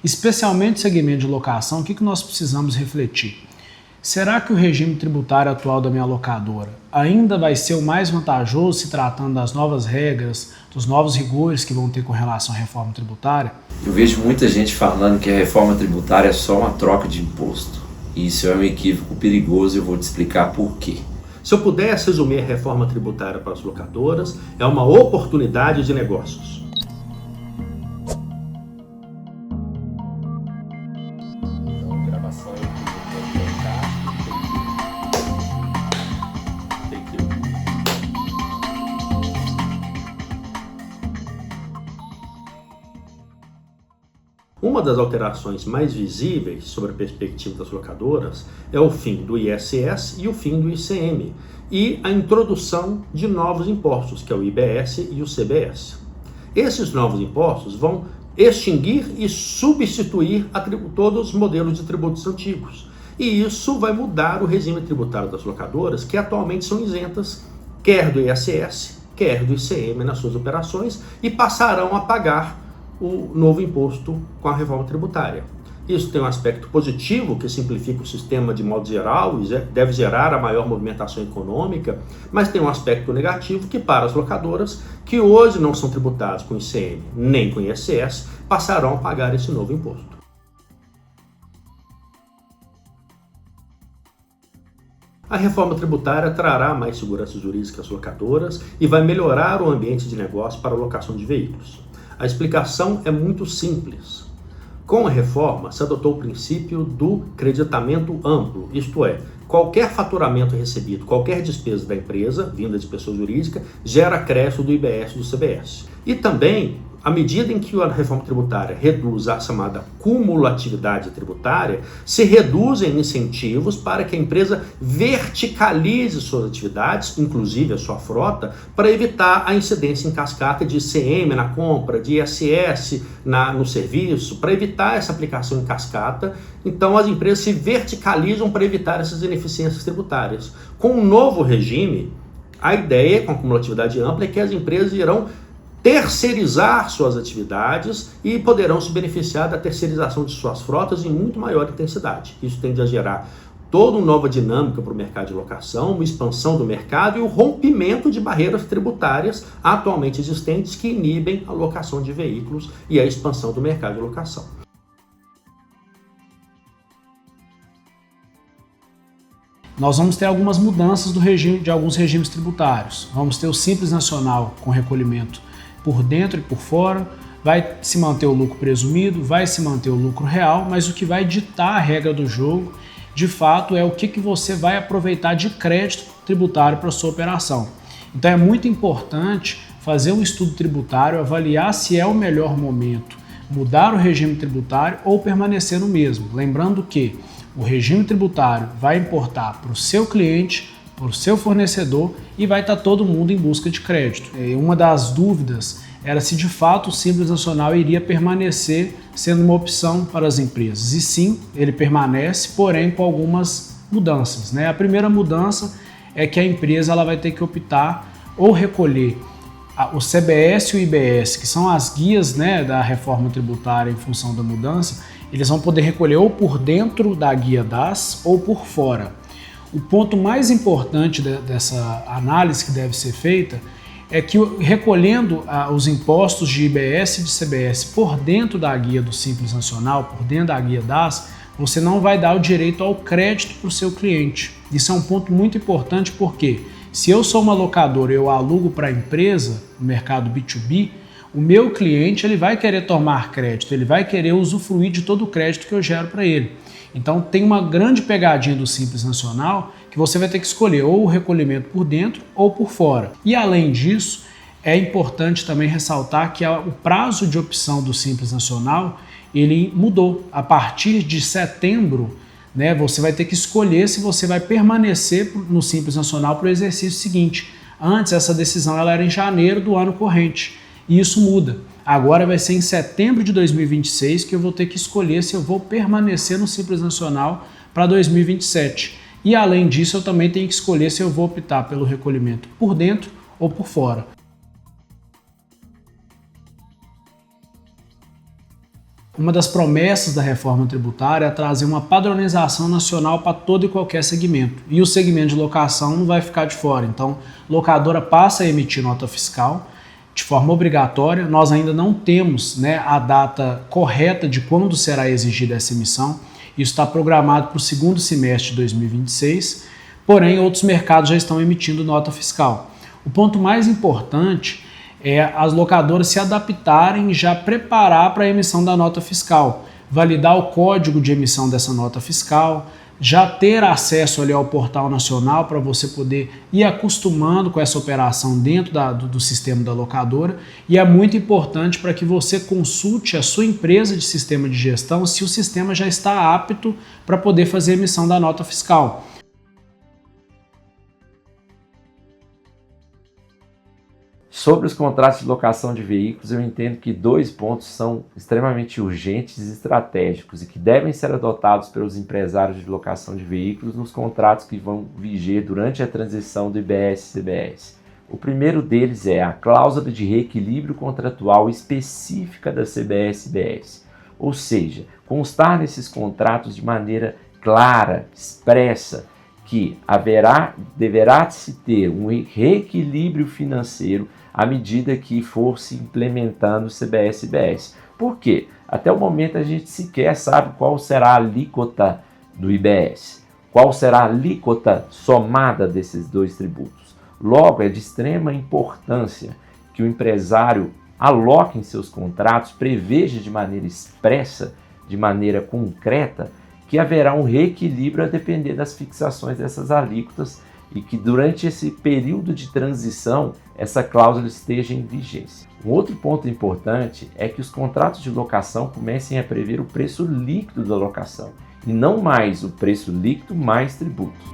Especialmente no segmento de locação, o que nós precisamos refletir? Será que o regime tributário atual da minha locadora ainda vai ser o mais vantajoso se tratando das novas regras, dos novos rigores que vão ter com relação à reforma tributária? Eu vejo muita gente falando que a reforma tributária é só uma troca de imposto. Isso é um equívoco perigoso e eu vou te explicar por quê. Se eu pudesse resumir a reforma tributária para as locadoras, é uma oportunidade de negócios. Uma das alterações mais visíveis sobre a perspectiva das locadoras é o fim do ISS e o fim do ICM e a introdução de novos impostos, que é o IBS e o CBS. Esses novos impostos vão extinguir e substituir todos os modelos de tributos antigos. E isso vai mudar o regime tributário das locadoras, que atualmente são isentas, quer do ISS, quer do ICM nas suas operações, e passarão a pagar o novo imposto com a reforma tributária. Isso tem um aspecto positivo, que simplifica o sistema de modo geral e deve gerar a maior movimentação econômica, mas tem um aspecto negativo que para as locadoras, que hoje não são tributadas com ICM nem com ISS, passarão a pagar esse novo imposto. A reforma tributária trará mais segurança jurídica às locadoras e vai melhorar o ambiente de negócio para a locação de veículos. A explicação é muito simples. Com a reforma, se adotou o princípio do creditamento amplo, isto é, qualquer faturamento recebido, qualquer despesa da empresa, vinda de pessoa jurídica, gera crédito do IBS e do CBS. E também, à medida em que a reforma tributária reduz a chamada cumulatividade tributária, se reduzem incentivos para que a empresa verticalize suas atividades, inclusive a sua frota, para evitar a incidência em cascata de ICM na compra, de ISS no serviço, para evitar essa aplicação em cascata. Então as empresas se verticalizam para evitar essas ineficiências tributárias. Com o novo regime, a ideia com a cumulatividade ampla é que as empresas irão terceirizar suas atividades e poderão se beneficiar da terceirização de suas frotas em muito maior intensidade. Isso tende a gerar toda uma nova dinâmica para o mercado de locação, uma expansão do mercado e o rompimento de barreiras tributárias atualmente existentes que inibem a locação de veículos e a expansão do mercado de locação. Nós vamos ter algumas mudanças de alguns regimes tributários. Vamos ter o Simples Nacional com recolhimento por dentro e por fora, vai se manter o lucro presumido, vai se manter o lucro real, mas o que vai ditar a regra do jogo, de fato, é o que você vai aproveitar de crédito tributário para a sua operação. Então é muito importante fazer um estudo tributário, avaliar se é o melhor momento mudar o regime tributário ou permanecer no mesmo. Lembrando que o regime tributário vai importar para o seu cliente, para o seu fornecedor e vai estar todo mundo em busca de crédito. Uma das dúvidas era se de fato o Simples Nacional iria permanecer sendo uma opção para as empresas. E sim, ele permanece, porém com algumas mudanças, né? A primeira mudança é que a empresa ela vai ter que optar ou recolher o CBS e o IBS, que são as guias, né, da reforma tributária em função da mudança, eles vão poder recolher ou por dentro da guia DAS ou por fora. O ponto mais importante dessa análise que deve ser feita é que recolhendo os impostos de IBS e de CBS por dentro da guia do Simples Nacional, por dentro da guia DAS, você não vai dar o direito ao crédito para o seu cliente. Isso é um ponto muito importante porque se eu sou uma locadora e eu alugo para a empresa, no mercado B2B, o meu cliente ele vai querer tomar crédito, ele vai querer usufruir de todo o crédito que eu gero para ele. Então tem uma grande pegadinha do Simples Nacional que você vai ter que escolher ou o recolhimento por dentro ou por fora. E além disso, é importante também ressaltar que o prazo de opção do Simples Nacional ele mudou. A partir de setembro, né, você vai ter que escolher se você vai permanecer no Simples Nacional para o exercício seguinte. Antes essa decisão ela era em janeiro do ano corrente. E isso muda. Agora vai ser em setembro de 2026 que eu vou ter que escolher se eu vou permanecer no Simples Nacional para 2027. E além disso, eu também tenho que escolher se eu vou optar pelo recolhimento por dentro ou por fora. Uma das promessas da reforma tributária é trazer uma padronização nacional para todo e qualquer segmento. E o segmento de locação não vai ficar de fora. Então, locadora passa a emitir nota fiscal de forma obrigatória. Nós ainda não temos, a data correta de quando será exigida essa emissão. Isso está programado para o segundo semestre de 2026. Porém, outros mercados já estão emitindo nota fiscal. O ponto mais importante é as locadoras se adaptarem e já preparar para a emissão da nota fiscal, validar o código de emissão dessa nota fiscal, já ter acesso ali ao portal nacional para você poder ir acostumando com essa operação dentro do sistema da locadora, e é muito importante para que você consulte a sua empresa de sistema de gestão se o sistema já está apto para poder fazer a emissão da nota fiscal. Sobre os contratos de locação de veículos, eu entendo que 2 pontos são extremamente urgentes e estratégicos e que devem ser adotados pelos empresários de locação de veículos nos contratos que vão viger durante a transição do IBS-CBS. O primeiro deles é a cláusula de reequilíbrio contratual específica da CBS-IBS, ou seja, constar nesses contratos de maneira clara, expressa, que deverá-se ter um reequilíbrio financeiro à medida que for se implementando o CBS-IBS. Por quê? Até o momento a gente sequer sabe qual será a alíquota do IBS, qual será a alíquota somada desses 2 tributos. Logo, é de extrema importância que o empresário aloque em seus contratos, preveja de maneira expressa, de maneira concreta, que haverá um reequilíbrio a depender das fixações dessas alíquotas e que durante esse período de transição essa cláusula esteja em vigência. Um outro ponto importante é que os contratos de locação comecem a prever o preço líquido da locação e não mais o preço líquido mais tributos.